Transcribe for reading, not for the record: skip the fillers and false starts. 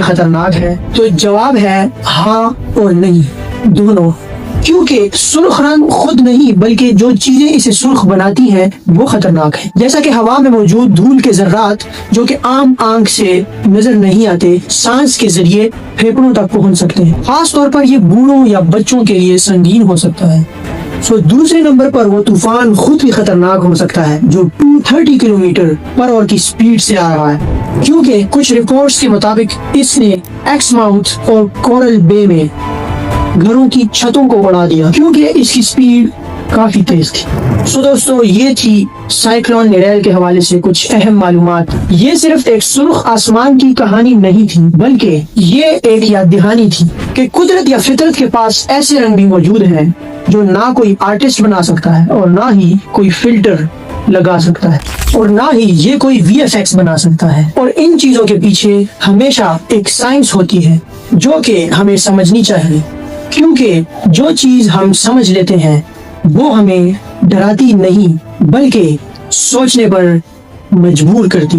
خطرناک ہے؟ تو جواب ہے ہاں اور نہیں، دونوں۔ کیونکہ سرخ رنگ خود نہیں بلکہ جو چیزیں اسے سرخ بناتی ہیں وہ خطرناک ہے، جیسا کہ ہوا میں موجود دھول کے ذرات جو کہ عام آنکھ سے نظر نہیں آتے، سانس کے ذریعے پھیپھڑوں تک پہنچ سکتے ہیں۔ خاص طور پر یہ بوڑھوں یا بچوں کے لیے سنگین ہو سکتا ہے۔ دوسرے نمبر پر وہ طوفان خود بھی خطرناک ہو سکتا ہے جو 230 کلومیٹر پر آور کی سپیڈ سے آ رہا ہے، کیونکہ کچھ رپورٹس کے مطابق اس نے ایکسماؤتھ اور کورل بے میں گھروں کی چھتوں کو اڑا دیا کیونکہ اس کی سپیڈ کافی تیز تھی۔ دوستو، یہ تھی سائیکلون نیریل کے حوالے سے کچھ اہم معلومات۔ یہ صرف ایک سرخ آسمان کی کہانی نہیں تھی بلکہ یہ ایک یاد دہانی تھی کہ قدرت یا فطرت کے پاس ایسے رنگ بھی موجود ہیں جو نہ کوئی آرٹسٹ بنا سکتا ہے اور نہ ہی کوئی فلٹر لگا سکتا ہے اور نہ ہی یہ کوئی VFX بنا سکتا ہے۔ اور ان چیزوں کے پیچھے ہمیشہ ایک سائنس ہوتی ہے جو کہ ہمیں سمجھنی چاہیے، کیونکہ جو چیز ہم سمجھ لیتے ہیں وہ ہمیں ڈراتی نہیں بلکہ سوچنے پر مجبور کرتی۔